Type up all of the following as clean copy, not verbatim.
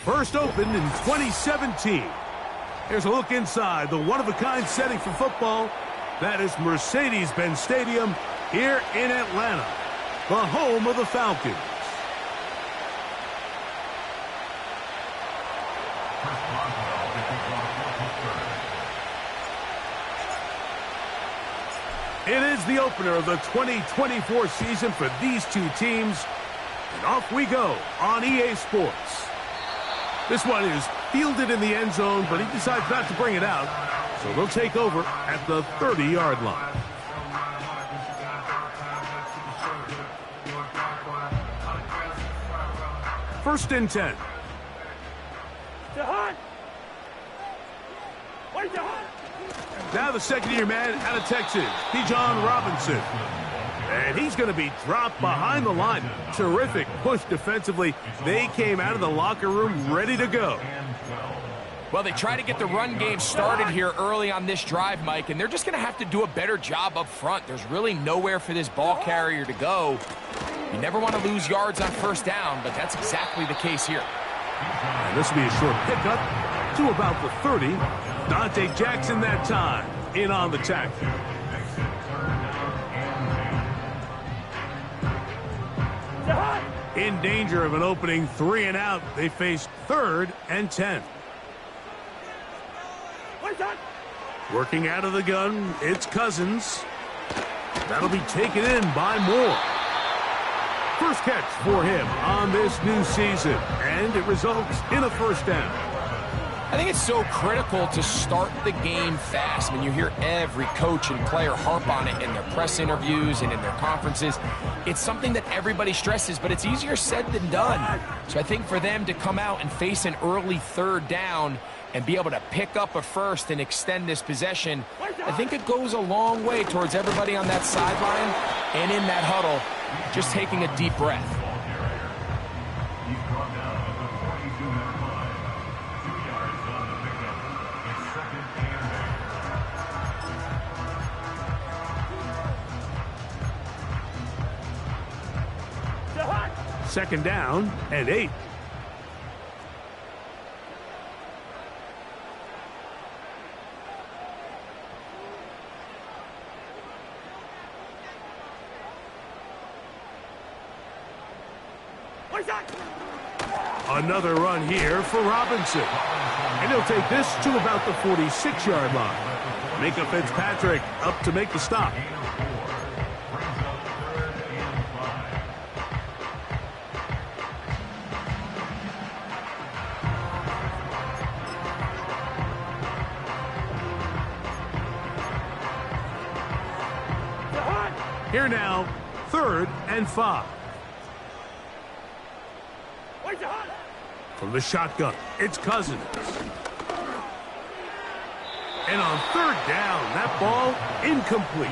First opened in 2017. Here's a look inside the one-of-a-kind setting for football. That is Mercedes-Benz Stadium here in Atlanta, the home of the Falcons. It is the opener of the 2024 season for these two teams. And off we go on EA Sports. This one is fielded in the end zone, but he decides not to bring it out. So they'll take over at the 30-yard line. First and 10. Now the second-year man out of Texas, Bijan Robinson. And he's going to be dropped behind the line. Terrific push defensively. They came out of the locker room ready to go. Well, they try to get the run game started here early on this drive, Mike, and they're just going to have to do a better job up front. There's really nowhere for this ball carrier to go. You never want to lose yards on first down, but that's exactly the case here. And this will be a short pickup to about the 30. Dante Jackson that time in on the tackle. In danger of an opening 3 and out. They face 3rd and 10. Working out of the gun, it's Cousins. That'll be taken in by Moore. First catch for him on this new season, and it results in a first down. I think it's so critical to start the game fast. I mean, you hear every coach and player harp on it in their press interviews and in their conferences. It's something that everybody stresses, but it's easier said than done. So I think for them to come out and face an early 3rd down and be able to pick up a first and extend this possession, I think it goes a long way towards everybody on that sideline and in that huddle just taking a deep breath. Second down and 8. Another run here for Robinson. And he'll take this to about the 46-yard line. Micah Fitzpatrick up to make the stop. Here now, 3rd and 5. From the shotgun, it's Cousins. And on 3rd down, that ball incomplete.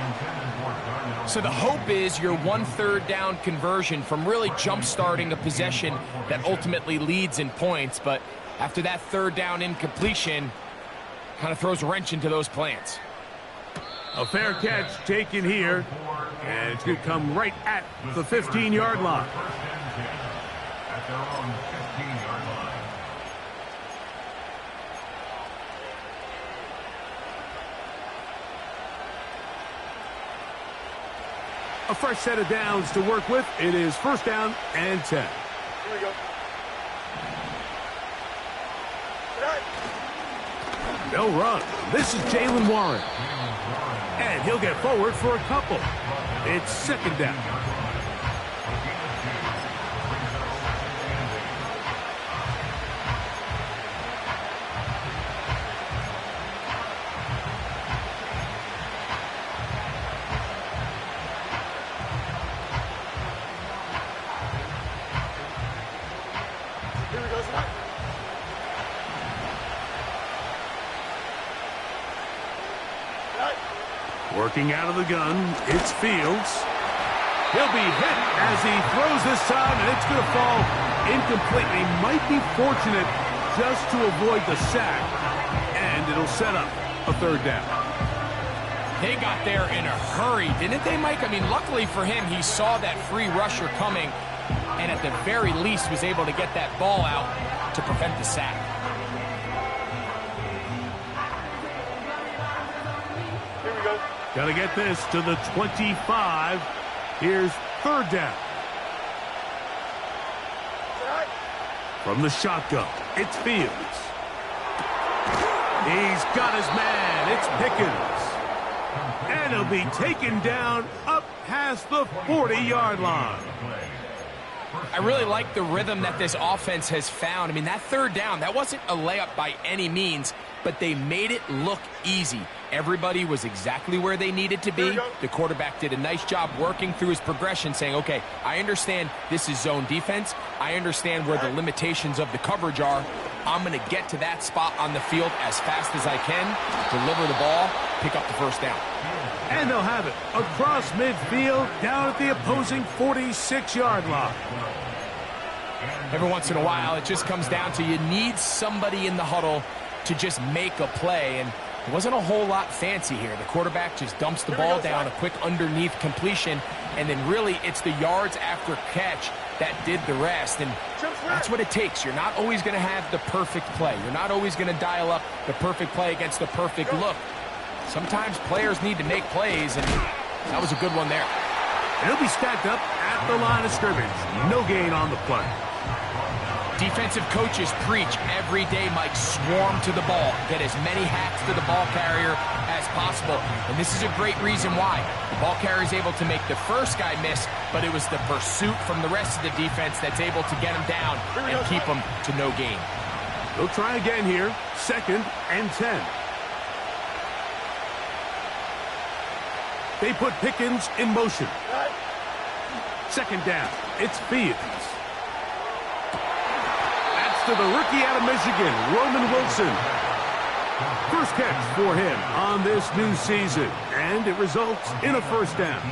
So the hope is your 1/3 down conversion from really jump-starting a possession that ultimately leads in points. But after that 3rd down incompletion, kind of throws a wrench into those plans. A fair catch taken here, and it's going to come right at the 15-yard line. A fresh set of downs to work with. It is first down and 10. Here we go. They'll run. This is Jalen Warren. And he'll get forward for a couple. It's 2nd down. Working out of the gun, it's Fields. He'll be hit as he throws this time, and it's going to fall incomplete. He might be fortunate just to avoid the sack, and it'll set up a 3rd down. They got there in a hurry, didn't they, Mike? I mean, luckily for him, he saw that free rusher coming and at the very least was able to get that ball out to prevent the sack. Here we go. Got to get this to the 25. Here's third down. From the shotgun, it's Fields. He's got his man. It's Pickens. And he'll be taken down up past the 40-yard line. I really like the rhythm that this offense has found. I mean, that third down, that wasn't a layup by any means, but they made it look easy. Everybody was exactly where they needed to be. The quarterback did a nice job working through his progression, saying, okay, I understand this is zone defense. I understand where the limitations of the coverage are. I'm going to get to that spot on the field as fast as I can, deliver the ball, pick up the first down. And they'll have it across midfield, down at the opposing 46-yard line. Every once in a while, it just comes down to you need somebody in the huddle to just make a play, and it wasn't a whole lot fancy here. The quarterback just dumps the ball down, a quick underneath completion, and then really it's the yards after catch that did the rest, and that's what it takes. You're not always going to have the perfect play. You're not always going to dial up the perfect play against the perfect look. Sometimes players need to make plays, and that was a good one there. He'll be stacked up at the line of scrimmage. No gain on the play. Defensive coaches preach every day, Mike, swarm to the ball. Get as many hacks to the ball carrier as possible. And this is a great reason why. The ball carrier is able to make the first guy miss, but it was the pursuit from the rest of the defense that's able to get him down and keep him to no gain. They'll try again here. 2nd and 10. They put Pickens in motion. 2nd down. It's Fields. To the rookie out of Michigan, Roman Wilson. First catch for him on this new season, and it results in a first down.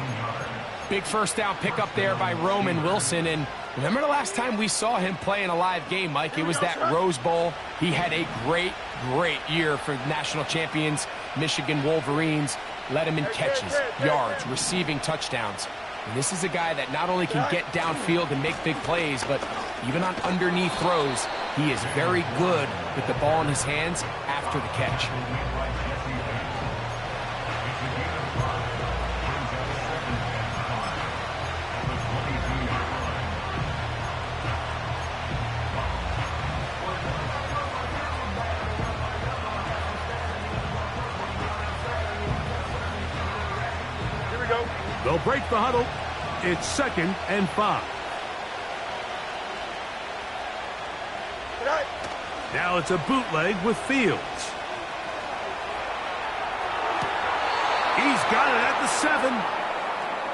Big first down pickup there by Roman Wilson, and remember the last time we saw him play in a live game, Mike? It was that Rose Bowl. He had a great year for national champions, Michigan Wolverines. Led him in catches, yards, receiving touchdowns. And this is a guy that not only can get downfield and make big plays, but even on underneath throws, he is very good with the ball in his hands after the catch. They'll break the huddle. It's 2nd and 5. Now it's a bootleg with Fields. He's got it at the 7.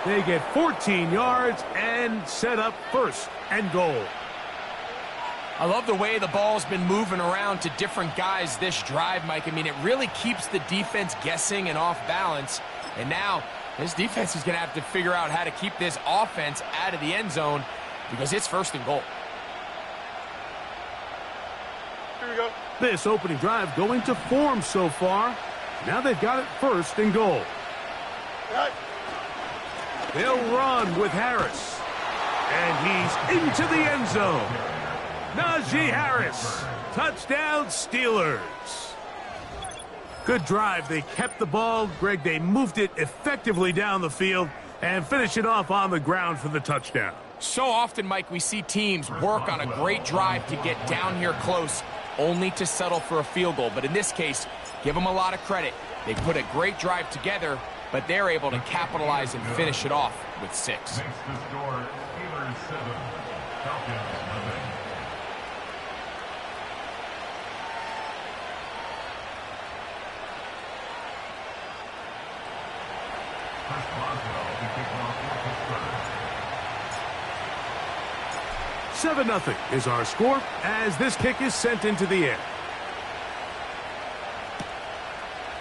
They get 14 yards and set up 1st and goal. I love the way the ball's been moving around to different guys this drive, Mike. I mean, it really keeps the defense guessing and off balance. And now this defense is going to have to figure out how to keep this offense out of the end zone because it's 1st and goal. Here we go. This opening drive going to form so far. Now they've got it 1st and goal. They'll run with Harris. And he's into the end zone. Najee Harris. Touchdown Steelers. Good drive. They kept the ball. Greg, they moved it effectively down the field and finish it off on the ground for the touchdown. So often, Mike, we see teams work on a great drive to get down here close, only to settle for a field goal. But in this case, give them a lot of credit. They put a great drive together, but they're able to capitalize and finish it off with 6. Seven 0 is our score as this kick is sent into the air.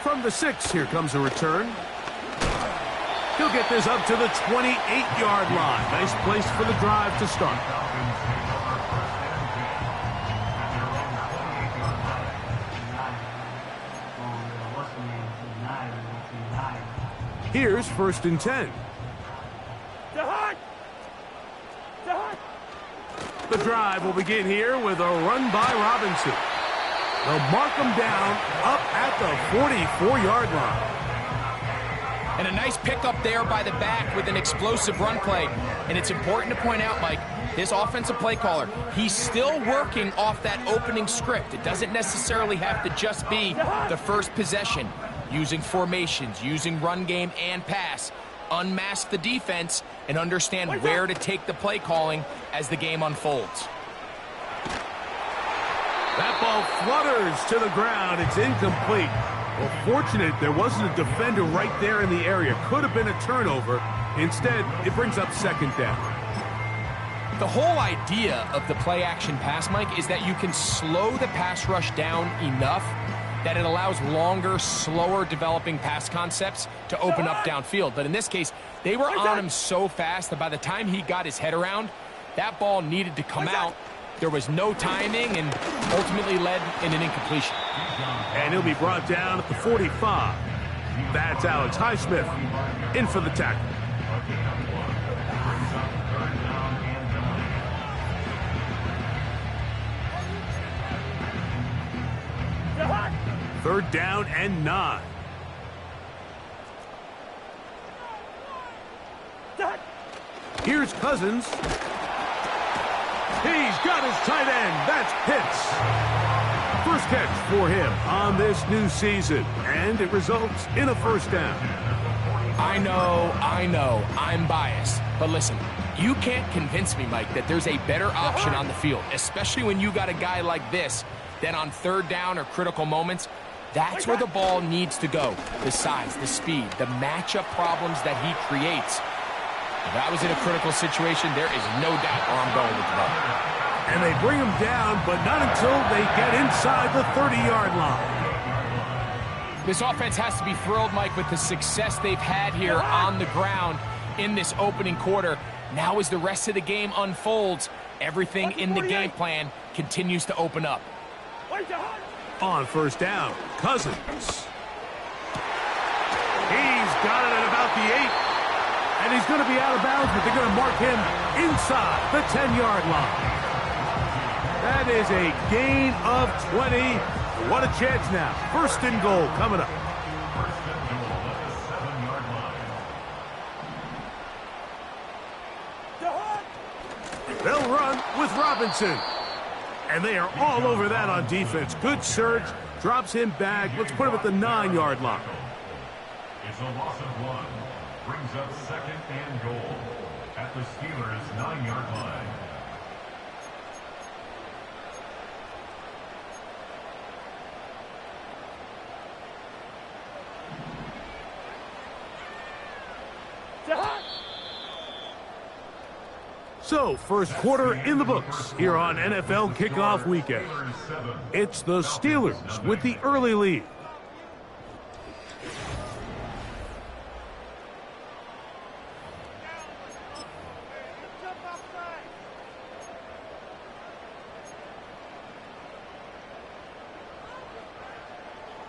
From the 6, here comes a return. He'll get this up to the 28-yard line. Nice place for the drive to start. Here's 1st and 10. The The drive will begin here with a run by Robinson. They'll mark him down up at the 44-yard line. And a nice pickup there by the back with an explosive run play. And it's important to point out, Mike, this offensive play caller, he's still working off that opening script. It doesn't necessarily have to just be the first possession. Using formations, using run game and pass. Unmask the defense and understand where to take the play calling as the game unfolds. That ball flutters to the ground. It's incomplete. Well, fortunate there wasn't a defender right there in the area. Could have been a turnover. Instead, it brings up second down. The whole idea of the play-action pass, Mike, is that you can slow the pass rush down enough that it allows longer, slower developing pass concepts to open up downfield. But in this case, they were on him so fast that by the time he got his head around, that ball needed to come out. There was no timing and ultimately led in an incompletion. And he'll be brought down at the 45. That's Alex Highsmith in for the tackle. Third down and 9. Here's Cousins. He's got his tight end. That's Pitts. First catch for him on this new season, and it results in a first down. I know, I'm biased. But listen, you can't convince me, Mike, that there's a better option on the field, especially when you got a guy like this, than on third down or critical moments. That's where the ball needs to go. The size, the speed, the matchup problems that he creates. If I was in a critical situation, there is no doubt where I'm going with the ball. And they bring him down, but not until they get inside the 30-yard line. This offense has to be thrilled, Mike, with the success they've had here on the ground in this opening quarter. Now as the rest of the game unfolds, everything in the game plan continues to open up. On first down, Cousins. He's got it at about the 8. And he's going to be out of bounds, but they're going to mark him inside the 10-yard line. That is a gain of 20. What a chance now. First and goal coming up. They'll run with Robinson. And they are all over that on defense. Good surge. Drops him back. Let's put him at the 9-yard line. It's a loss of 1. Brings up second and goal at the Steelers' 9-yard line. So, first quarter in the books here on NFL Kickoff Weekend. It's the Steelers with the early lead.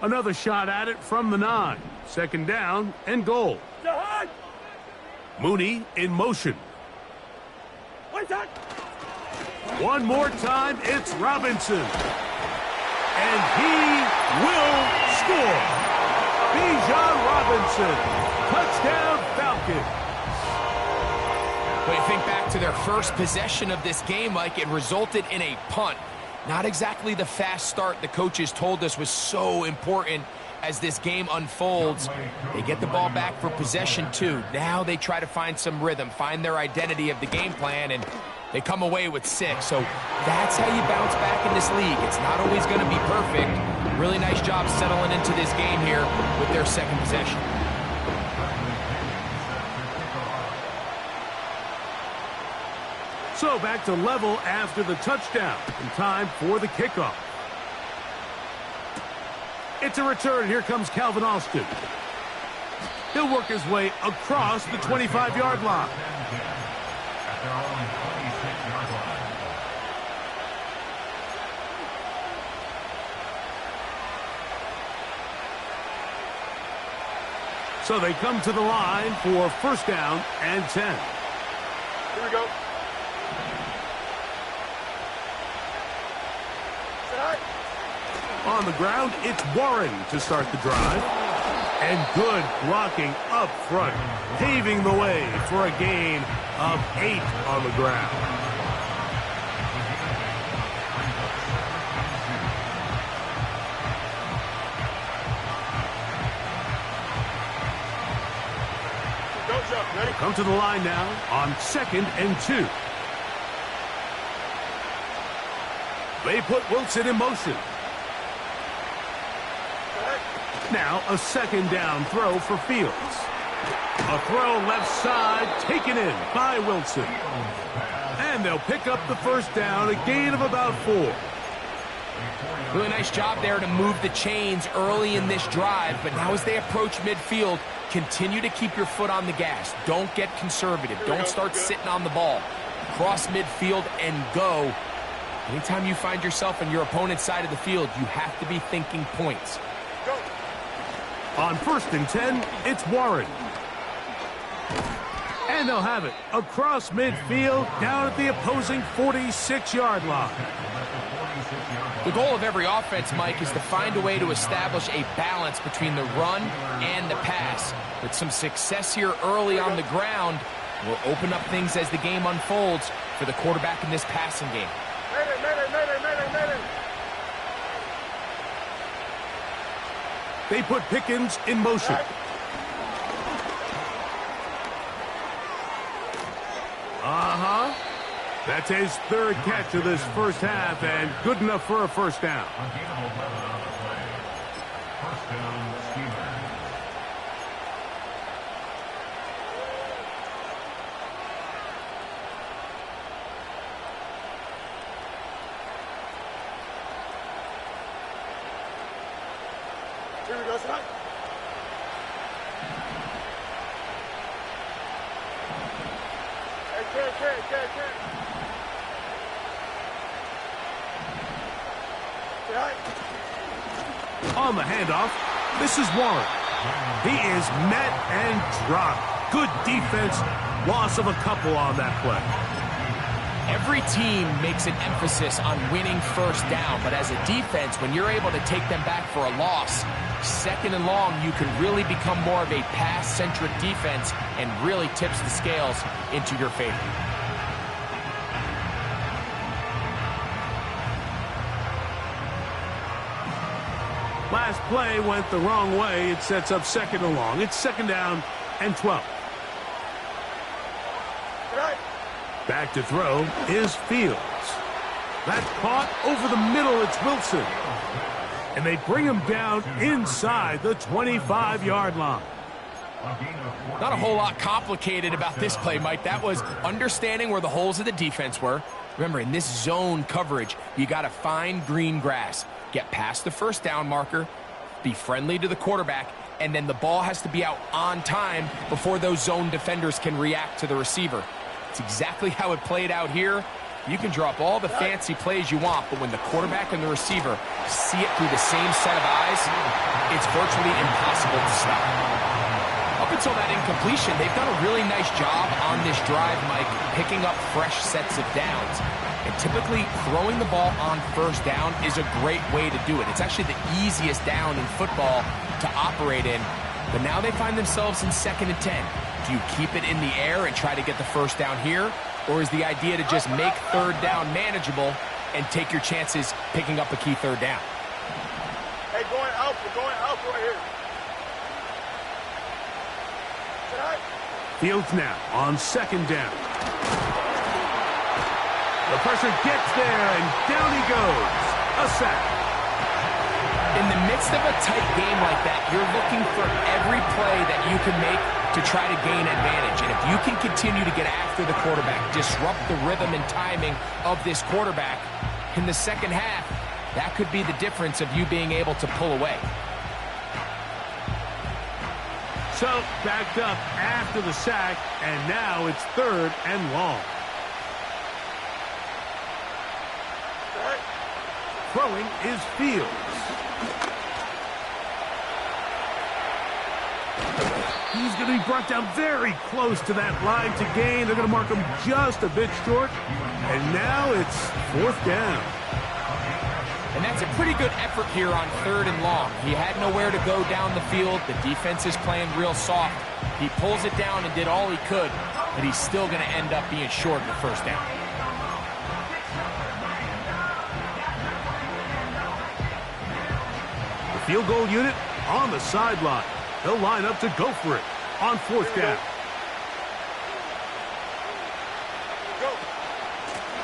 Another shot at it from the 9. Second down and goal. Mooney in motion. One more time, it's Robinson. And he will score. Bijan Robinson. Touchdown Falcons. When you think back to their first possession of this game, Mike, it resulted in a punt. Not exactly the fast start the coaches told us was so important as this game unfolds. They get the ball back for possession 2. Now they try to find some rhythm, find their identity of the game plan, and they come away with 6. So that's how you bounce back in this league. It's not always going to be perfect. Really nice job settling into this game here with their second possession. So back to level after the touchdown. And time for the kickoff. It's a return. Here comes Calvin Austin. He'll work his way across the 25-yard line. So they come to the line for first down and 10. Here we go. on the ground. It's Warren to start the drive. And good blocking up front, paving the way for a gain of 8 on the ground. Come to the line now on 2nd and 2. They put Wilson in motion. Now a 2nd down throw for Fields. A throw left side taken in by Wilson. And they'll pick up the first down, a gain of about 4. Really nice job there to move the chains early in this drive, but now as they approach midfield, continue to keep your foot on the gas. Don't get conservative. Don't start sitting on the ball. Cross midfield and go. Anytime you find yourself on your opponent's side of the field, you have to be thinking points. On 1st and 10, it's Warren. And they'll have it across midfield down at the opposing 46-yard line. The goal of every offense, Mike, is to find a way to establish a balance between the run and the pass. With some success here early on the ground, will open up things as the game unfolds for the quarterback in this passing game. They put Pickens in motion. That's his 3rd catch of this first half, and good enough for a first down. A gain of 11 on the play. First down, Steelers. Here we go, son. Hey, On the handoff, this is Warren. He is met and dropped. Good defense. Loss of a couple on that play. Every team makes an emphasis on winning first down, but as a defense, when you're able to take them back for a loss, 2nd and long, you can really become more of a pass-centric defense and really tips the scales into your favor. Last play went the wrong way. It sets up 2nd and long. It's 2nd down and 12. Back to throw is Fields. That's caught over the middle. It's Wilson. And they bring him down inside the 25-yard line. Not a whole lot complicated about this play, Mike. That was understanding where the holes of the defense were. Remember, in this zone coverage, you got to find green grass. Get past the first down marker, be friendly to the quarterback, and then the ball has to be out on time before those zone defenders can react to the receiver. It's exactly how it played out here. You can drop all the fancy plays you want, but when the quarterback and the receiver see it through the same set of eyes, it's virtually impossible to stop. Up until that incompletion, they've done a really nice job on this drive, Mike, picking up fresh sets of downs. And typically, throwing the ball on first down is a great way to do it. It's actually the easiest down in football to operate in. But now they find themselves in 2nd and 10. Do you keep it in the air and try to get the first down here? Or is the idea to just make 3rd down manageable and take your chances picking up a key 3rd down? Hey, we're going out right here. Fields now on 2nd down. The pressure gets there, and down he goes. A sack. In the midst of a tight game like that, you're looking for every play that you can make to try to gain advantage. And if you can continue to get after the quarterback, disrupt the rhythm and timing of this quarterback in the second half, that could be the difference of you being able to pull away. So, backed up after the sack, and now it's 3rd and long. Throwing is Fields. He's going to be brought down very close to that line to gain. They're going to mark him just a bit short. And now it's 4th down. And that's a pretty good effort here on 3rd and long. He had nowhere to go down the field. The defense is playing real soft. He pulls it down and did all he could, but he's still going to end up being short of the first down. The field goal unit on the sideline. They'll line up to go for it on 4th down.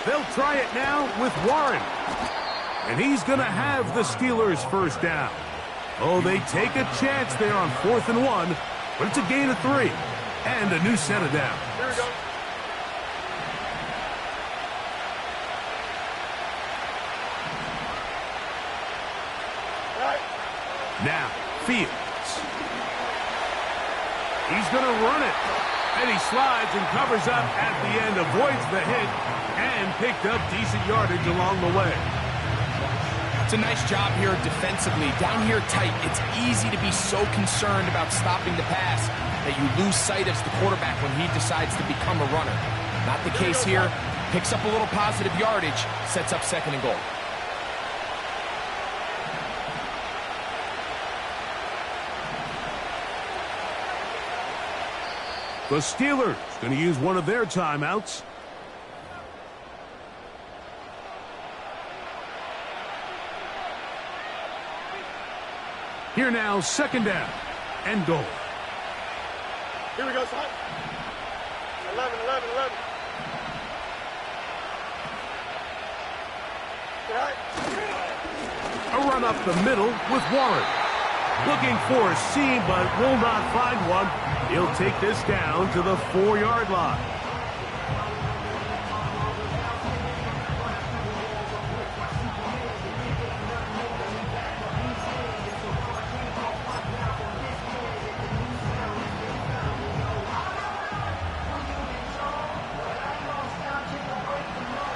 They'll try it now with Warren. And he's going to have the Steelers' first down. Oh, they take a chance there on 4th and 1, but it's a gain of 3 and a new set of downs. Here we go. Now, Fields. He's going to run it. And he slides and covers up at the end, avoids the hit, and picked up decent yardage along the way. It's a nice job here defensively. Down here tight, it's easy to be so concerned about stopping the pass that you lose sight of the quarterback when he decides to become a runner. Not the case here. Picks up a little positive yardage, sets up 2nd and goal. The Steelers going to use one of their timeouts. Here now, 2nd down and goal. Here we go, son. 11. A run up the middle with Warren. Looking for a seam, but will not find one. He'll take this down to the 4-yard line.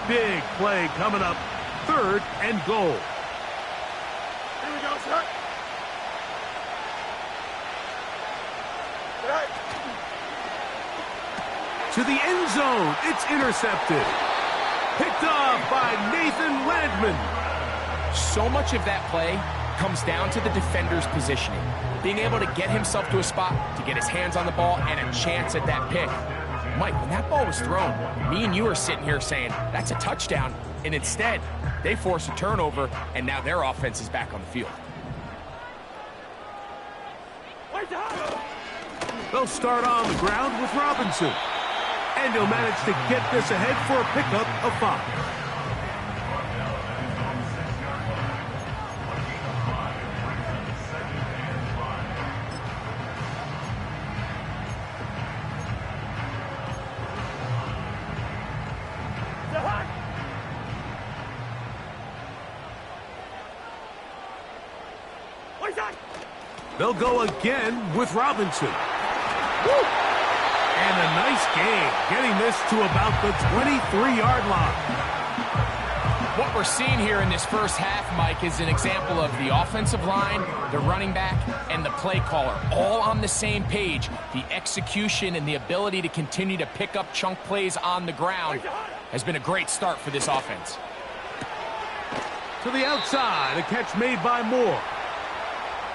Big play coming up. 3rd and goal. Here we go, son. To the end zone. It's intercepted. Picked off by Nathan Landman. So much of that play comes down to the defender's positioning. Being able to get himself to a spot, to get his hands on the ball, and a chance at that pick. Mike, when that ball was thrown, me and you are sitting here saying, that's a touchdown. And instead, they force a turnover, and now their offense is back on the field. They'll start on the ground with Robinson. And he'll manage to get this ahead for a pickup of 5. They'll go again with Robinson. Woo! And a nice gain, getting this to about the 23-yard line. What we're seeing here in this first half, Mike, is an example of the offensive line, the running back, and the play caller all on the same page. The execution and the ability to continue to pick up chunk plays on the ground has been a great start for this offense. To the outside, a catch made by Moore.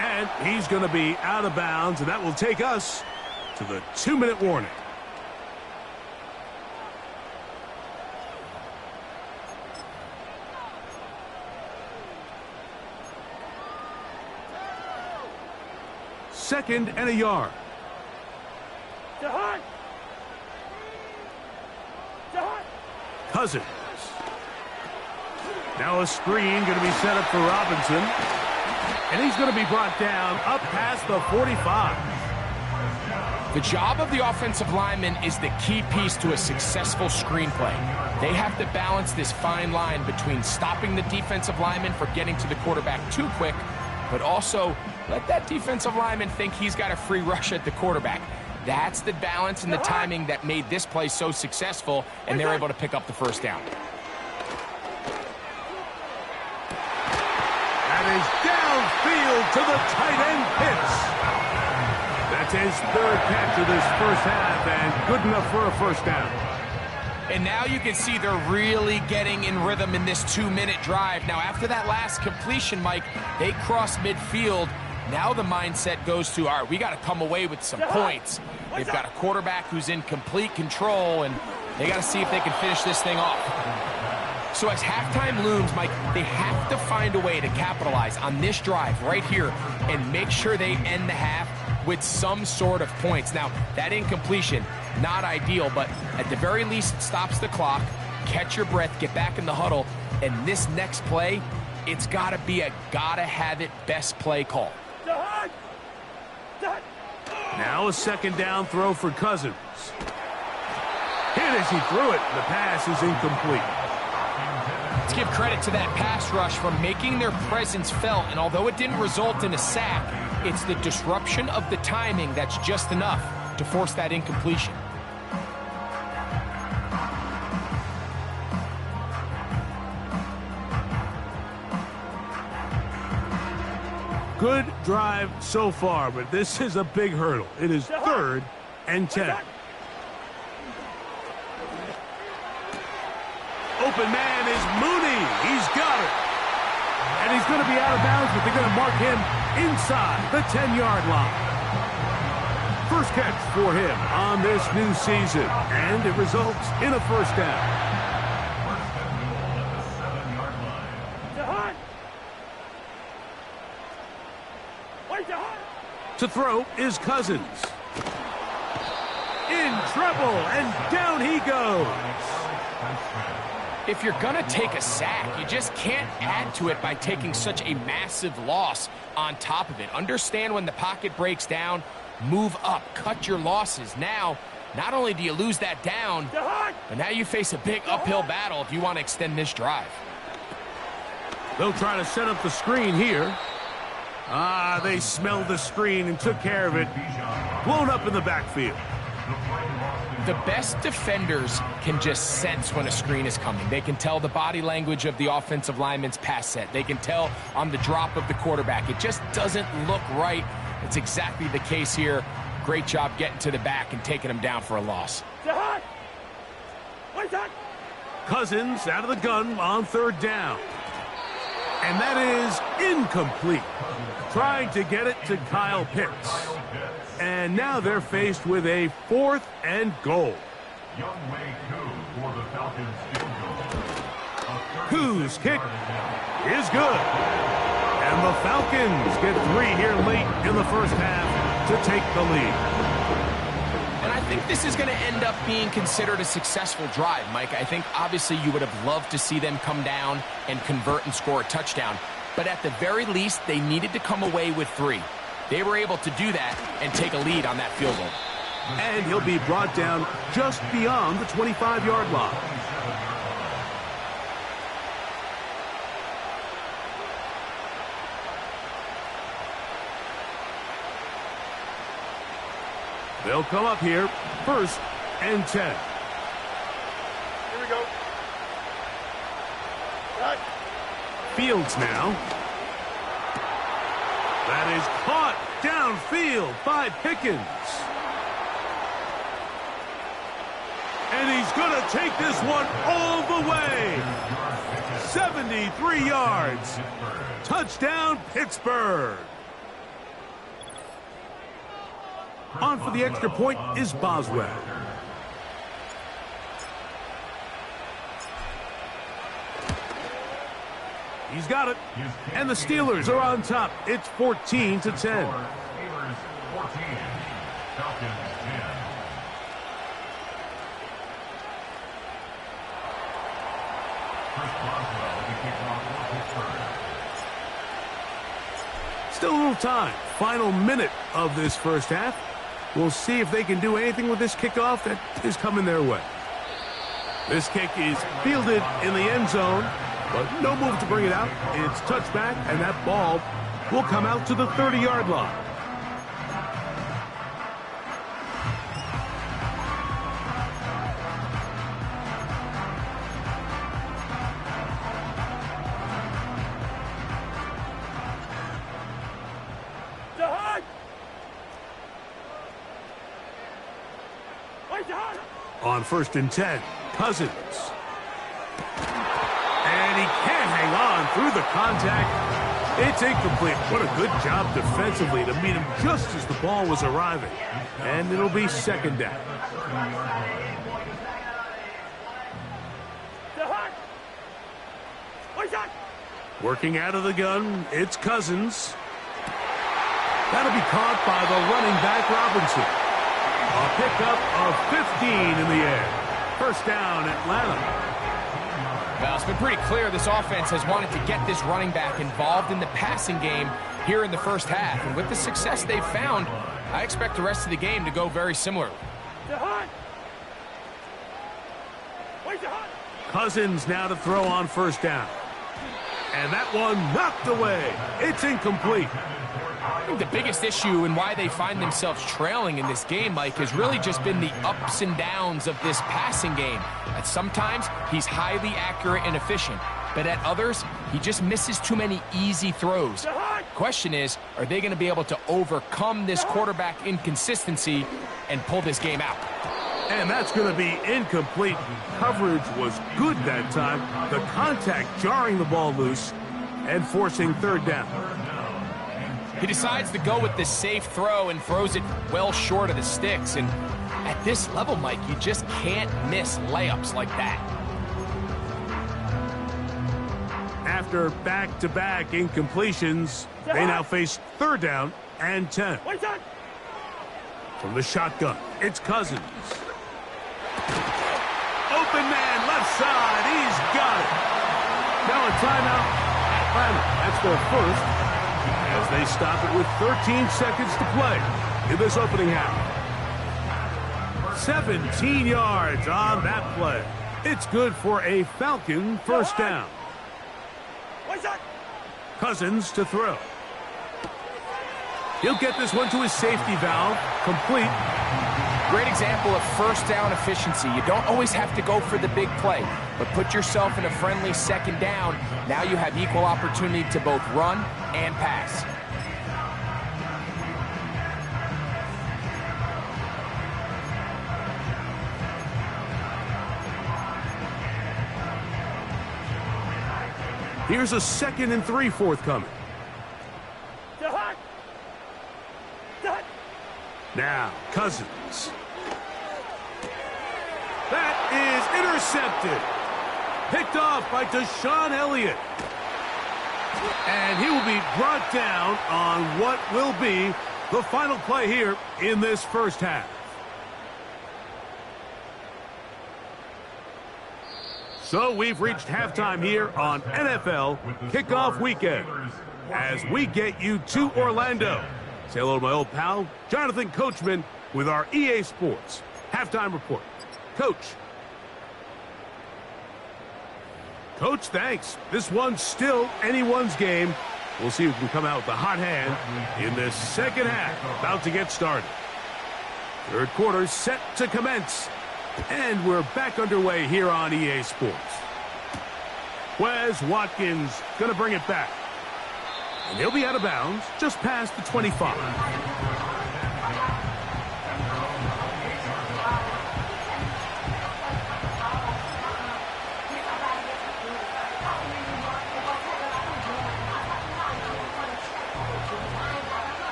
And he's going to be out of bounds, and that will take us to the 2-minute warning. Second and a yard. Cousins. Now a screen going to be set up for Robinson. And he's going to be brought down up past the 45. The job of the offensive lineman is the key piece to a successful screenplay. They have to balance this fine line between stopping the defensive lineman from getting to the quarterback too quick, but also let that defensive lineman think he's got a free rush at the quarterback. That's the balance and the timing that made this play so successful, and they're able to pick up the first down. That is downfield to the tight end Pitts. That's his 3rd catch of this first half, and good enough for a first down. And now you can see they're really getting in rhythm in this 2-minute drive. Now, after that last completion, Mike, they cross midfield. Now the mindset goes to, all right, we got to come away with some points. They've got a quarterback who's in complete control, and they got to see if they can finish this thing off. So as halftime looms, Mike, they have to find a way to capitalize on this drive right here and make sure they end the half with some sort of points. Now, that incompletion, not ideal, but at the very least, it stops the clock. Catch your breath, get back in the huddle, and this next play, it's got to be a gotta-have-it best play call. Now a second down throw for Cousins. Hit as he threw it. The pass is incomplete. Let's give credit to that pass rush for making their presence felt, and although it didn't result in a sack, it's the disruption of the timing that's just enough to force that incompletion. Good drive so far, but this is a big hurdle. It is 3rd and 10. Open man is Mooney. He's got it. And he's going to be out of bounds, but they're going to mark him inside the 10-yard line. First catch for him on this new season, and it results in a first down. To throw is Cousins. In trouble, and down he goes. If you're going to take a sack, you just can't add to it by taking such a massive loss on top of it. Understand when the pocket breaks down, move up, cut your losses. Now, not only do you lose that down, but now you face a big uphill battle if you want to extend this drive. They'll try to set up the screen here. They smelled the screen and took care of it. Blown up in the backfield. The best defenders can just sense when a screen is coming. They can tell the body language of the offensive lineman's pass set. They can tell on the drop of the quarterback. It just doesn't look right. It's exactly the case here. Great job getting to the back and taking him down for a loss. Cousins out of the gun on 3rd down. And that is incomplete. Trying to get it to Kyle Pitts. And now they're faced with a 4th and goal. Koo's kick is good. And the Falcons get 3 here late in the first half to take the lead. And I think this is going to end up being considered a successful drive, Mike. I think obviously you would have loved to see them come down and convert and score a touchdown. But at the very least, they needed to come away with 3. They were able to do that and take a lead on that field goal. And he'll be brought down just beyond the 25-yard line. They'll come up here, 1st and 10. Here we go. Right. Fields now. That is caught downfield by Pickens. And he's going to take this one all the way. 73 yards. Touchdown, Pittsburgh. On for the extra point is Boswell. He's got it. And the Steelers are on top. It's 14-10. Steelers 14, Falcons 10. Chris Boswell, the kickoff for Pittsburgh. Still a little time. Final minute of this first half. We'll see if they can do anything with this kickoff that is coming their way. This kick is fielded in the end zone, but no move to bring it out. It's touchback, and that ball will come out to the 30-yard line. On 1st and 10. Cousins. And he can't hang on through the contact. It's incomplete. What a good job defensively to meet him just as the ball was arriving. And it'll be second down. Working out of the gun, it's Cousins. That'll be caught by the running back, Robinson. A pickup of 15 in the air. First down, Atlanta. Well, it's been pretty clear this offense has wanted to get this running back involved in the passing game here in the first half. And with the success they've found, I expect the rest of the game to go very similar. Cousins now to throw on first down. And that one knocked away. It's incomplete. I think the biggest issue and why they find themselves trailing in this game, Mike, has really just been the ups and downs of this passing game. At sometimes, he's highly accurate and efficient, but at others, he just misses too many easy throws. Question is, are they going to be able to overcome this quarterback inconsistency and pull this game out? And that's going to be incomplete. Coverage was good that time. The contact jarring the ball loose and forcing third down. He decides to go with the safe throw and throws it well short of the sticks. And at this level, Mike, you just can't miss layups like that. After back-to-back incompletions, they now face third down and 10. From the shotgun, it's Cousins. Open man, left side, he's got it. Now a timeout, Atlanta. That's their first, as they stop it with 13 seconds to play in this opening half. 17 yards on that play. It's good for a Falcon first down. Cousins to throw. He'll get this one to his safety valve, complete. Great example of first down efficiency. You don't always have to go for the big play, but put yourself in a friendly second down. Now you have equal opportunity to both run and pass. Here's a 2nd and 3 forthcoming. Now, Cousins. That is intercepted. Picked off by Deshaun Elliott. And he will be brought down on what will be the final play here in this first half. So we've reached halftime here on NFL Kickoff Weekend as we get you to Orlando. Say hello to my old pal, Jonathan Coachman, with our EA Sports Halftime Report. Coach. Coach, thanks. This one's still anyone's game. We'll see who can come out with the hot hand in this second half. About to get started. Third quarter set to commence. And we're back underway here on EA Sports. Wes Watkins going to bring it back. And he'll be out of bounds just past the 25.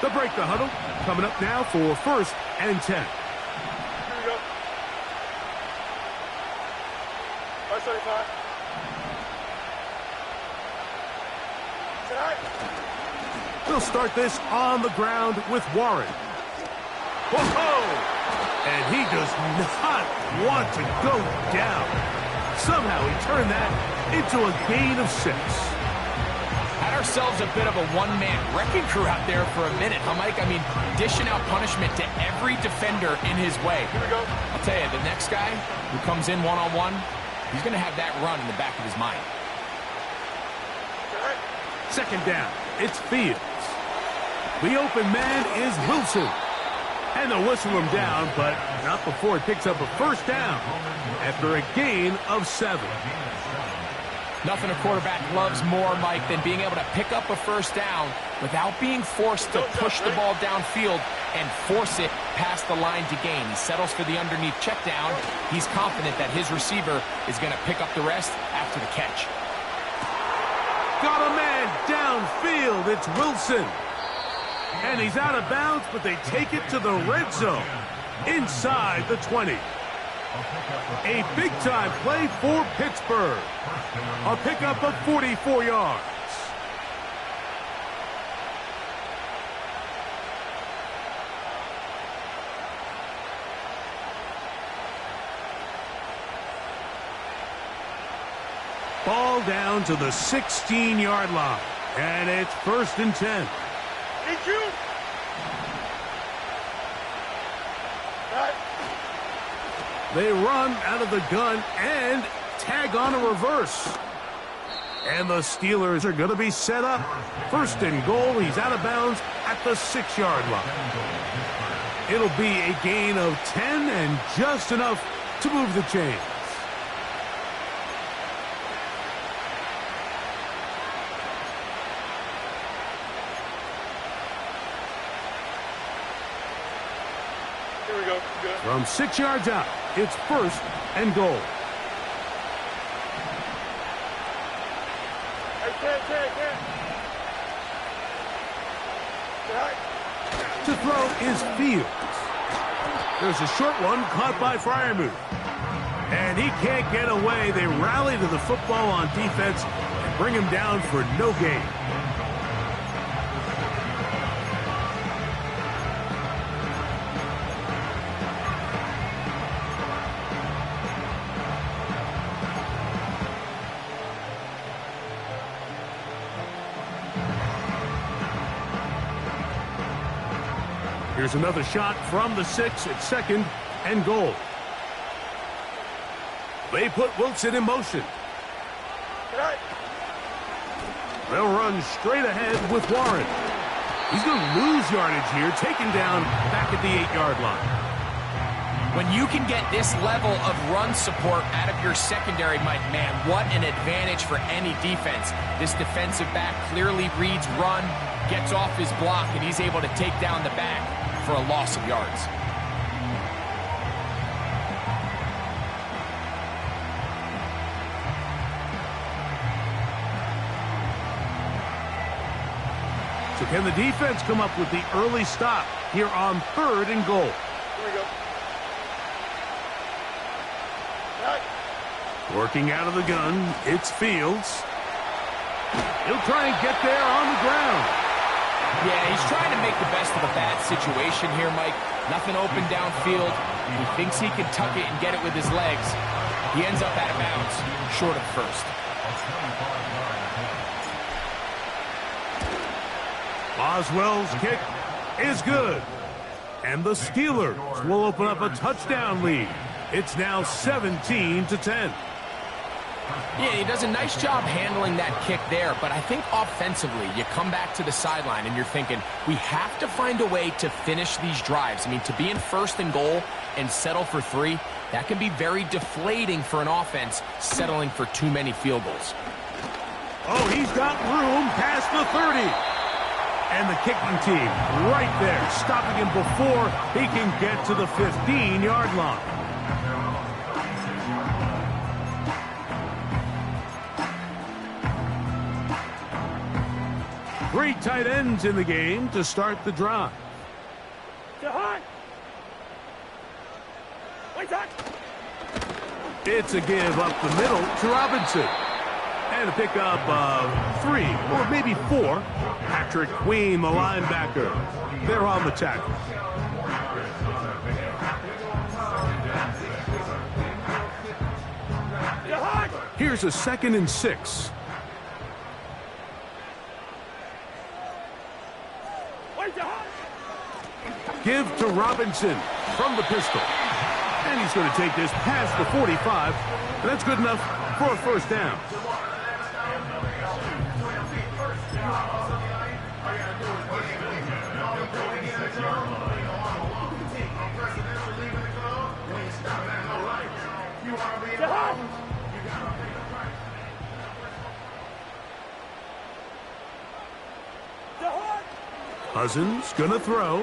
They'll break the huddle. Coming up now for 1st and 10. We'll start this on the ground with Warren. Whoa! And he does not want to go down. Somehow he turned that into a gain of 6. Had ourselves a bit of a one-man wrecking crew out there for a minute, huh, Mike? I mean, dishing out punishment to every defender in his way. Here we go. I'll tell you, the next guy who comes in one-on-one, he's going to have that run in the back of his mind. Second down, it's Fields. The open man is Wilson. And they'll whistle him down, but not before he picks up a first down after a gain of 7. Nothing a quarterback loves more, Mike, than being able to pick up a first down without being forced to push the ball downfield and force it past the line to gain. He settles for the underneath check down. He's confident that his receiver is going to pick up the rest after the catch. Got a man downfield. It's Wilson. And he's out of bounds, but they take it to the red zone inside the 20. A big-time play for Pittsburgh. A pickup of 44 yards. Ball down to the 16-yard line. And it's 1st and 10. Thank you. They run out of the gun and tag on a reverse. And the Steelers are going to be set up. 1st and goal. He's out of bounds at the 6-yard line. It'll be a gain of 10 and just enough to move the chains. Here we go. Good. From 6 yards out, it's 1st and goal. Hey, To throw is Fields. There's a short one caught by Freiermuth. And he can't get away. They rally to the football on defense and bring him down for no gain. Here's another shot from the 6 at 2nd and goal. They put Wilson in motion. They'll run straight ahead with Warren. He's going to lose yardage here, taken down back at the 8-yard line. When you can get this level of run support out of your secondary, Mike, man, what an advantage for any defense. This defensive back clearly reads run, gets off his block, and he's able to take down the back for a loss of yards. So can the defense come up with the early stop here on 3rd and goal? Here we go. Working out of the gun, it's Fields. He'll try and get there on the ground. Yeah, he's trying to make the best of a bad situation here, Mike. Nothing open downfield. He thinks he can tuck it and get it with his legs. He ends up out of bounds, short of 1st. Boswell's kick is good. And the Steelers will open up a touchdown lead. It's now 17-10. Yeah, he does a nice job handling that kick there, but I think offensively, you come back to the sideline and you're thinking, we have to find a way to finish these drives. I mean, to be in 1st and goal and settle for 3, that can be very deflating for an offense settling for too many field goals. Oh, he's got room past the 30. And the kicking team right there, stopping him before he can get to the 15-yard line. Three tight ends in the game to start the drive. It's a give up the middle to Robinson. And a pickup of 3 or maybe 4. Patrick Queen, the linebacker. They're on the tackle. Here's a 2nd and 6. Give to Robinson from the pistol. And he's going to take this past the 45. And that's good enough for a 1st down. Cousins gonna throw.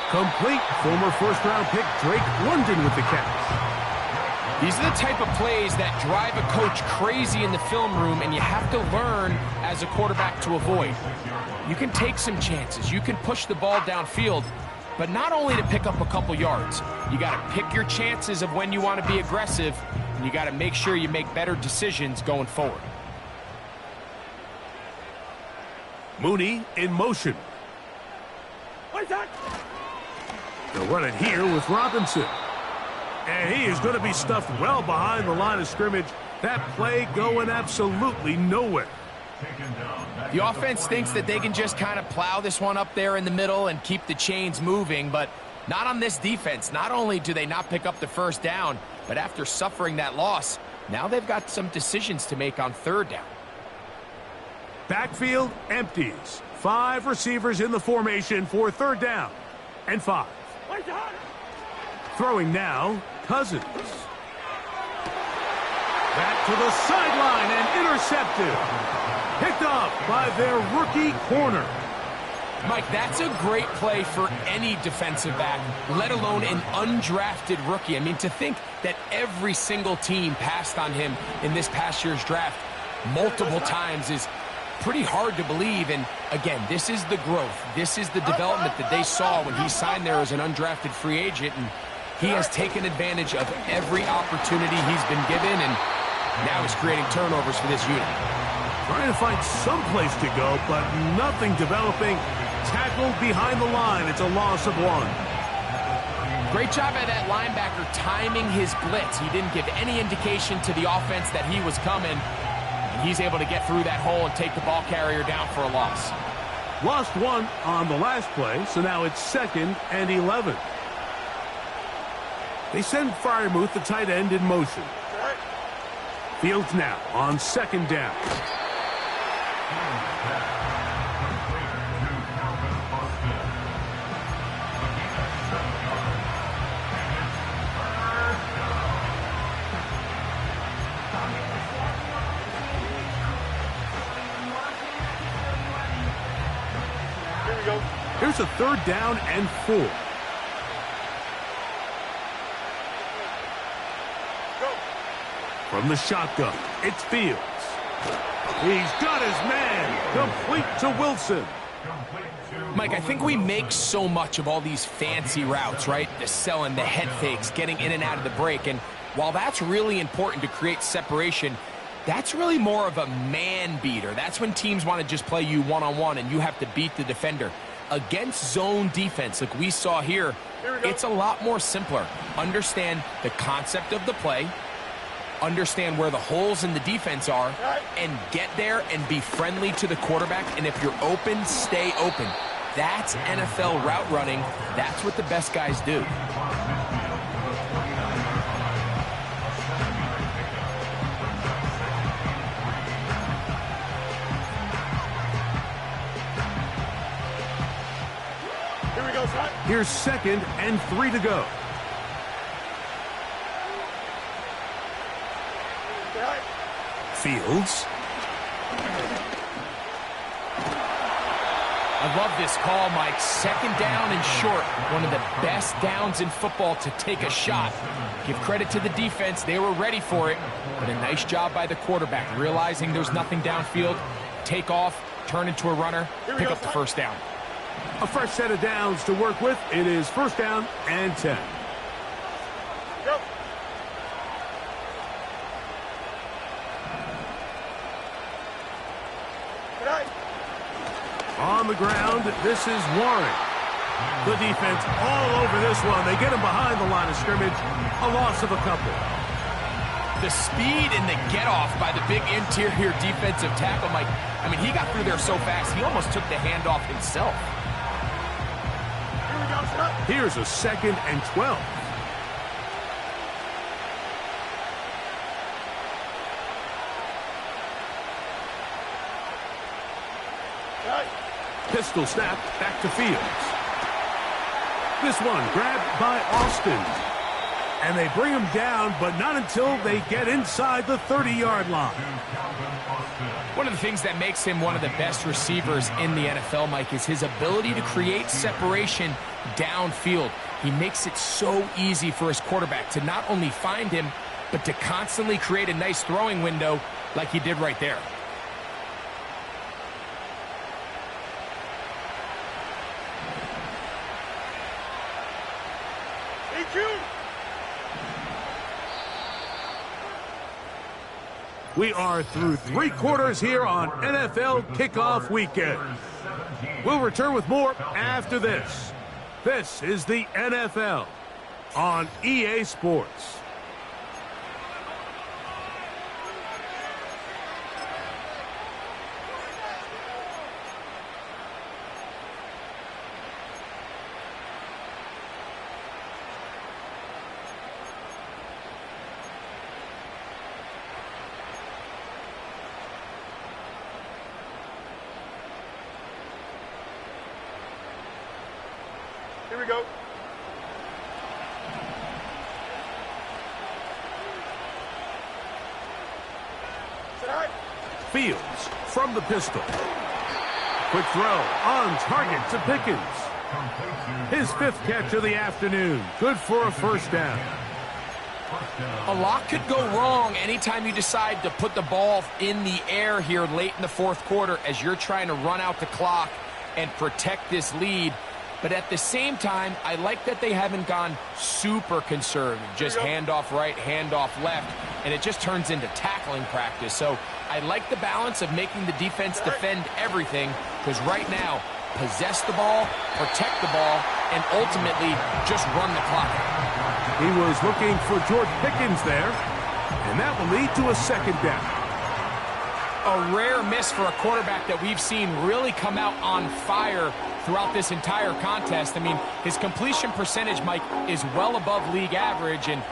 Complete. Former first-round pick Drake London with the catch. These are the type of plays that drive a coach crazy in the film room, and you have to learn as a quarterback to avoid. You can take some chances. You can push the ball downfield, but not only to pick up a couple yards. You got to pick your chances of when you want to be aggressive, and you got to make sure you make better decisions going forward. Mooney in motion. They'll run it here with Robinson. And he is going to be stuffed well behind the line of scrimmage. That play going absolutely nowhere. The offense thinks that they can just kind of plow this one up there in the middle and keep the chains moving, but not on this defense. Not only do they not pick up the first down, but after suffering that loss, now they've got some decisions to make on third down. Backfield empties. 5 receivers in the formation for third down and 5. Throwing now, Cousins. Back to the sideline and intercepted. Picked up by their rookie corner. Mike, that's a great play for any defensive back, let alone an undrafted rookie. I mean, to think that every single team passed on him in this past year's draft multiple times is pretty hard to believe. And again, this is the growth. This is the development that they saw when he signed there as an undrafted free agent. And he has taken advantage of every opportunity he's been given, and now he's creating turnovers for this unit. Trying to find some place to go, but nothing developing. Tackled behind the line. It's a loss of 1. Great job by that linebacker timing his blitz. He didn't give any indication to the offense that he was coming. And he's able to get through that hole and take the ball carrier down for a loss. Lost 1 on the last play, so now it's 2nd and 11. They send Freiermuth, the tight end, in motion. Fields now on 2nd down. Here's a 3rd down and 4. From the shotgun, it's Fields. He's got his man. Complete to Wilson. Mike, I think we make so much of all these fancy routes, right? The selling, the head fakes, getting in and out of the break. And while that's really important to create separation, that's really more of a man beater. That's when teams want to just play you one-on-one and you have to beat the defender. Against zone defense, like we saw here, it's a lot more simpler. Understand the concept of the play, understand where the holes in the defense are, and get there and be friendly to the quarterback. And if you're open, stay open. That's NFL route running. That's what the best guys do. Here's 2nd and 3 to go. Fields. I love this call, Mike. 2nd down and short. One of the best downs in football to take a shot. Give credit to the defense. They were ready for it. But a nice job by the quarterback, realizing there's nothing downfield. Take off, turn into a runner, pick up the 1st down. A fresh set of downs to work with. It is 1st down and 10. Go. On the ground, this is Warren. The defense all over this one. They get him behind the line of scrimmage. A loss of a couple. The speed and the get-off by the big interior defensive tackle, Mike. I mean, he got through there so fast, he almost took the handoff himself. Here's a 2nd and 12. Pistol snap back to Fields. This one grabbed by Austin. And they bring him down, but not until they get inside the 30-yard line. One of the things that makes him one of the best receivers in the NFL, Mike, is his ability to create separation downfield. He makes it so easy for his quarterback to not only find him, but to constantly create a nice throwing window like he did right there. We are through 3 quarters here on NFL Kickoff Weekend. We'll return with more after this. This is the NFL on EA Sports. Here we go. Sit high. Fields from the pistol. Quick throw on target to Pickens. His 5th catch of the afternoon. Good for a first down. A lot could go wrong anytime you decide to put the ball in the air here late in the 4th quarter as you're trying to run out the clock and protect this lead. But at the same time, I like that they haven't gone super conservative. Just handoff right, handoff left, and it just turns into tackling practice. So I like the balance of making the defense defend everything, because right now, possess the ball, protect the ball, and ultimately just run the clock. He was looking for George Pickens there, and that will lead to a second down. A rare miss for a quarterback that we've seen really come out on fire throughout this entire contest. I mean, his completion percentage, Mike, is well above league average, and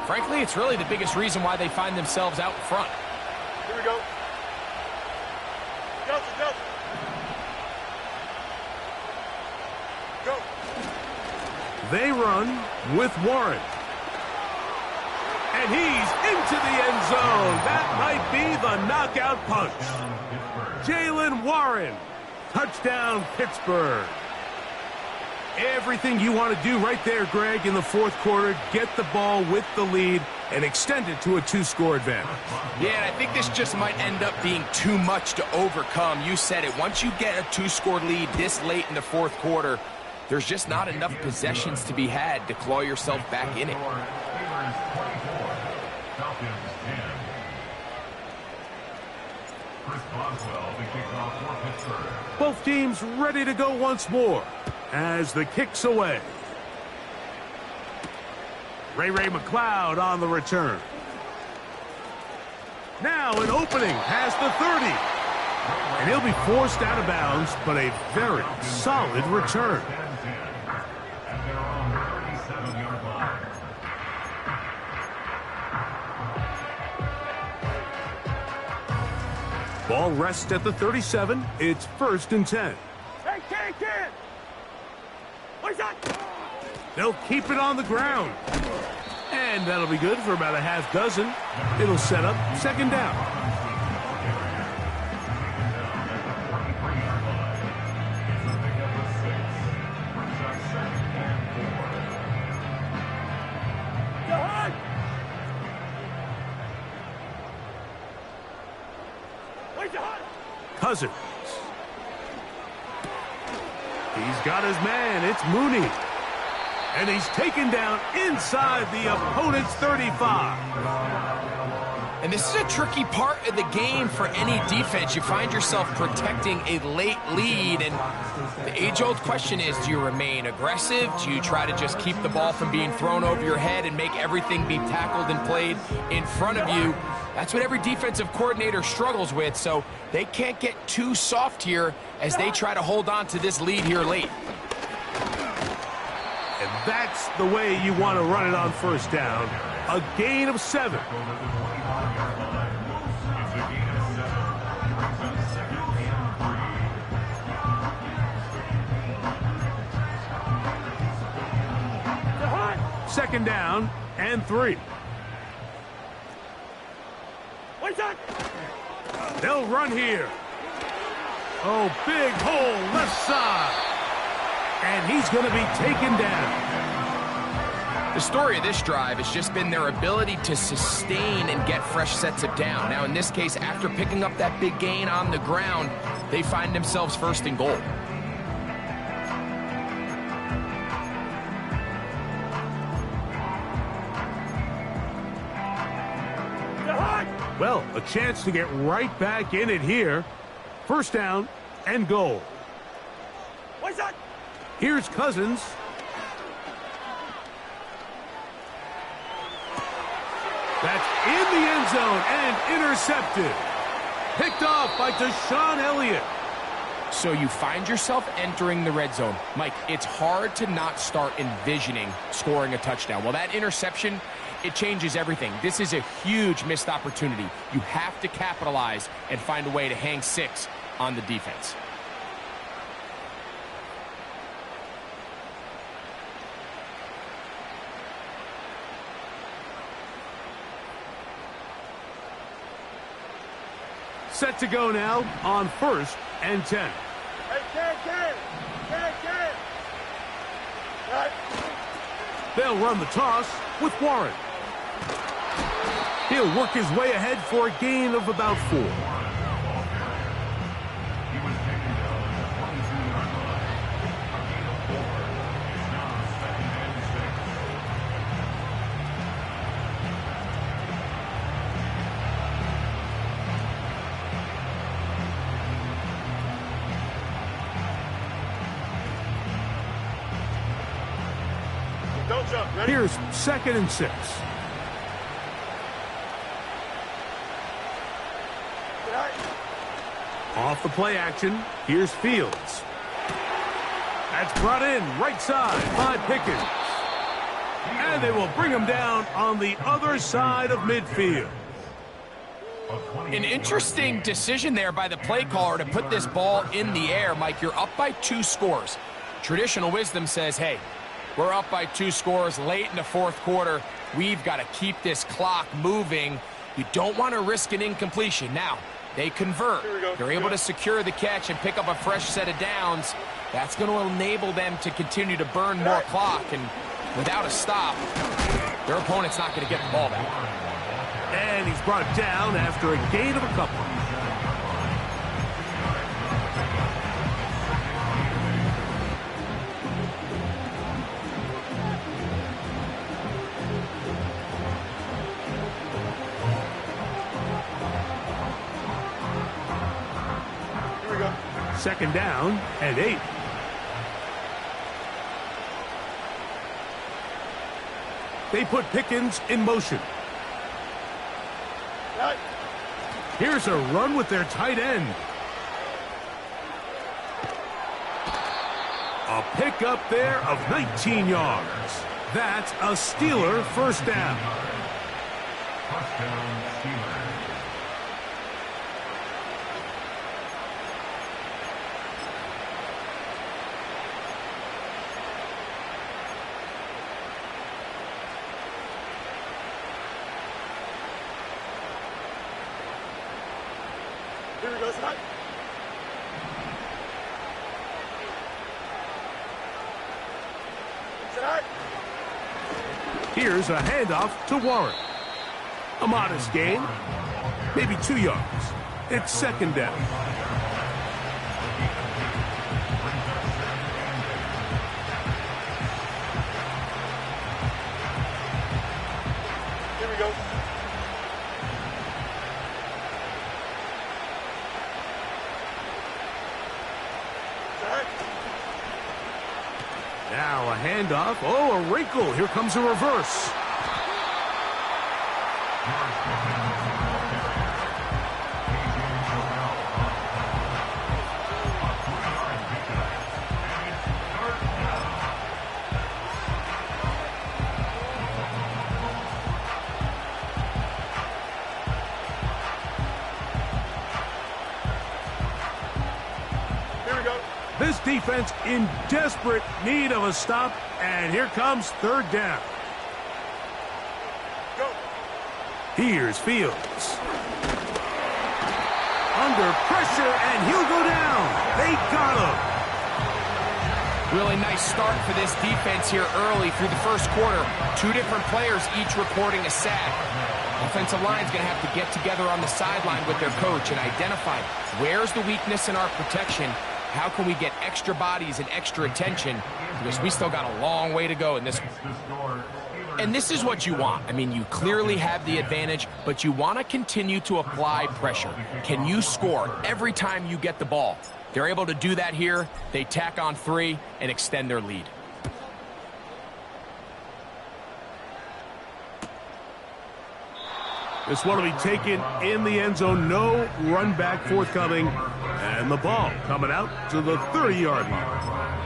frankly, it's really the biggest reason why they find themselves out front. Here we go. Johnson, Johnson. Go. They run with Warren. And he's into the end zone. That might be the knockout punch. Jaylen Warren. Touchdown, Pittsburgh. Everything you want to do right there, Greg, in the 4th quarter, get the ball with the lead and extend it to a 2-score advantage. Yeah, and I think this just might end up being too much to overcome. You said it. Once you get a 2-score lead this late in the 4th quarter, there's just not enough possessions to be had to claw yourself back in it. Both teams ready to go once more as the kick's away. Ray McLeod on the return. Now an opening past the 30. And he'll be forced out of bounds, but a very solid return. Ball rests at the 37. It's 1st and 10. Hey, kid! What's that? They'll keep it on the ground. And that'll be good for about a half dozen. It'll set up 2nd down. Cousins. He's got his man. It's Mooney. And he's taken down inside the opponent's 35. And this is a tricky part of the game for any defense. You find yourself protecting a late lead, and the age-old question is, do you remain aggressive? Do you try to just keep the ball from being thrown over your head and make everything be tackled and played in front of you? That's what every defensive coordinator struggles with, so they can't get too soft here as they try to hold on to this lead here late. And that's the way you want to run it on 1st down. A gain of 7. Second down, and 3. They'll run here. Oh, big hole left side. And he's going to be taken down. The story of this drive has just been their ability to sustain and get fresh sets of down. Now, in this case, after picking up that big gain on the ground, they find themselves first and goal. Well, a chance to get right back in it here. First down and goal. Here's Cousins. That's in the end zone and intercepted. Picked off by Deshaun Elliott. So you find yourself entering the red zone. Mike, it's hard to not start envisioning scoring a touchdown. Well, that interception, it changes everything. This is a huge missed opportunity. You have to capitalize and find a way to hang 6 on the defense. Set to go now on 1st and 10. Hey, Ken. They'll run the toss with Warren. He'll work his way ahead for a gain of about 4. He was taken down at the 22-yard line. A gain of 4 is now 2nd and 6. Don't jump. Ready? Here's 2nd and 6. Off the play action, here's Fields. That's brought in right side by Pickens. And they will bring him down on the other side of midfield. An interesting decision there by the play caller to put this ball in the air. Mike, you're up by 2 scores. Traditional wisdom says, hey, we're up by 2 scores late in the 4th quarter. We've got to keep this clock moving. You don't want to risk an incompletion. Now, they convert. They're able to secure the catch and pick up a fresh set of downs. That's going to enable them to continue to burn more clock. And without a stop, their opponent's not going to get the ball back. And he's brought down after a gain of a couple. Second down and 8. They put Pickens in motion. Here's a run with their tight end. A pickup there of 19 yards. That's a Steeler first down. Touchdown, Steelers. Here we go, Scott. Here's a handoff to Warren. A modest gain, maybe 2 yards. It's second down. Here we go. Now a handoff. Oh, a wrinkle. Here comes a reverse. This defense in desperate need of a stop, and here comes third down. Here's Fields. Under pressure, and he'll go down. They got him. Really nice start for this defense here early through the first quarter. Two different players each recording a sack. Offensive line's going to have to get together on the sideline with their coach and identify where's the weakness in our protection. How can we get extra bodies and extra attention? Because we still got a long way to go in this one. And this is what you want. I mean, you clearly have the advantage, but you want to continue to apply pressure. Can you score every time you get the ball? They're able to do that here. They tack on 3 and extend their lead. This one will be taken in the end zone. No run back forthcoming. And the ball coming out to the 30-yard line.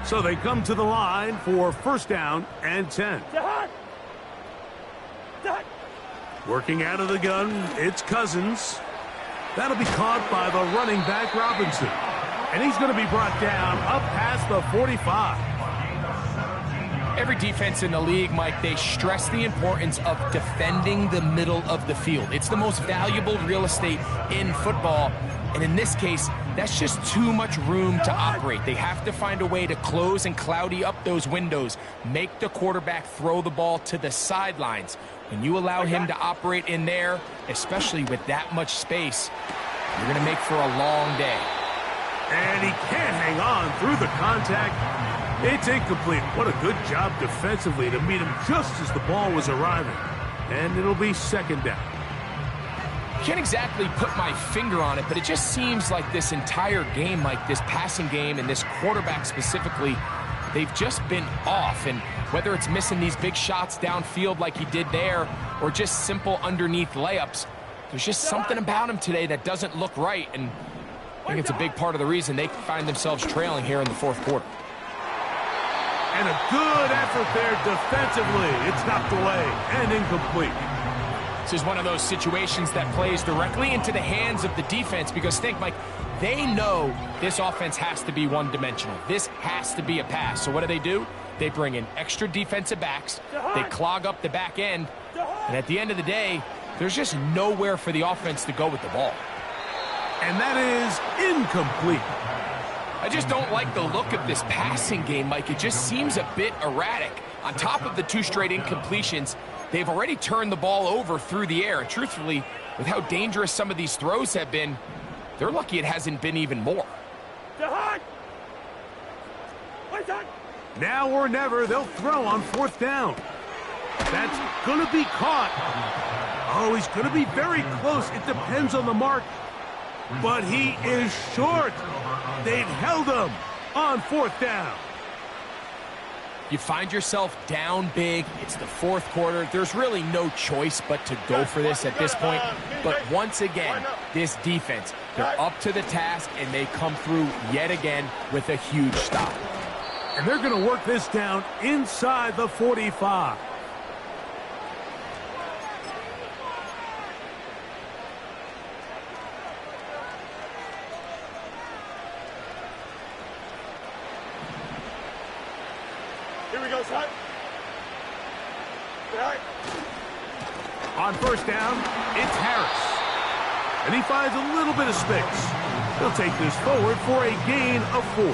So they come to the line for first down and 10. Working out of the gun, it's Cousins. That'll be caught by the running back, Robinson. And he's going to be brought down up past the 45. Every defense in the league, Mike, they stress the importance of defending the middle of the field. It's the most valuable real estate in football. And in this case, that's just too much room to operate. They have to find a way to close and cloudy up those windows, make the quarterback throw the ball to the sidelines. When you allow him to operate in there, especially with that much space, you're going to make for a long day. And he can't hang on through the contact. It's incomplete. What a good job defensively to meet him just as the ball was arriving. And it'll be second down. Can't exactly put my finger on it, but it just seems like this entire game, like this passing game and this quarterback specifically, they've just been off. And whether it's missing these big shots downfield like he did there or just simple underneath layups, there's just something about him today that doesn't look right. And I think it's a big part of the reason they find themselves trailing here in the fourth quarter. And a good effort there defensively. It's knocked away and incomplete. This is one of those situations that plays directly into the hands of the defense because, think, Mike, they know this offense has to be one-dimensional. This has to be a pass. So what do? They bring in extra defensive backs. They clog up the back end. And at the end of the day, there's just nowhere for the offense to go with the ball. And that is incomplete. I just don't like the look of this passing game, Mike. It just seems a bit erratic. On top of the 2 straight incompletions, they've already turned the ball over through the air. And truthfully, with how dangerous some of these throws have been, they're lucky it hasn't been even more. Now or never, they'll throw on fourth down. That's going to be caught. Oh, he's going to be very close. It depends on the mark. But he is short. They've held him on fourth down. You find yourself down big. It's the fourth quarter. There's really no choice but to go for this at this point. But once again, this defense, they're up to the task, and they come through yet again with a huge stop. And they're going to work this down inside the 45. Here we go, son. On first down, it's Harris. And he finds a little bit of space. He'll take this forward for a gain of 4.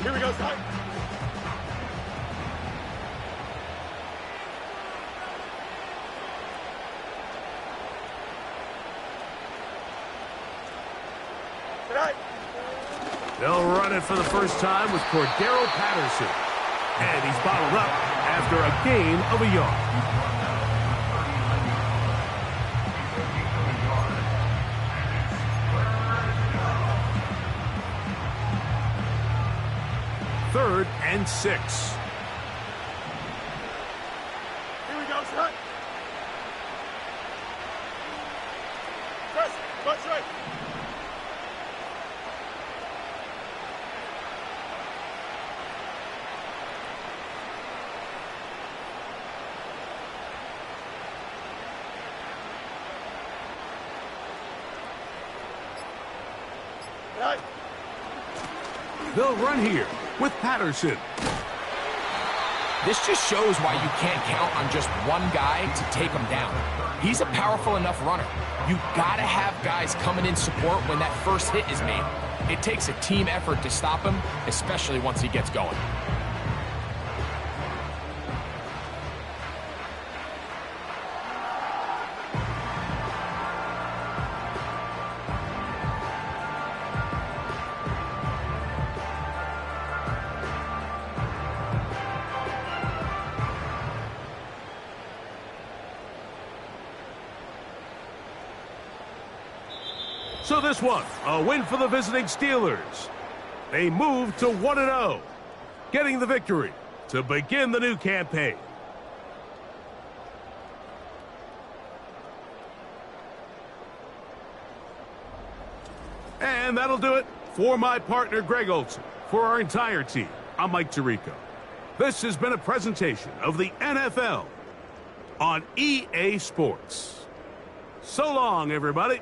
Here we go, son. They'll run it for the first time with Cordero Patterson. And he's bottled up after a gain of a yard. Third and 6. Here we go, son. Press right. Right. They'll run here with Patterson. This just shows why you can't count on just one guy to take him down. He's a powerful enough runner. You gotta have guys coming in support when that first hit is made. It takes a team effort to stop him, especially once he gets going. So this one, a win for the visiting Steelers. They move to 1-0, getting the victory to begin the new campaign. And that'll do it for my partner, Greg Olson. For our entire team, I'm Mike Tirico. This has been a presentation of the NFL on EA Sports. So long, everybody.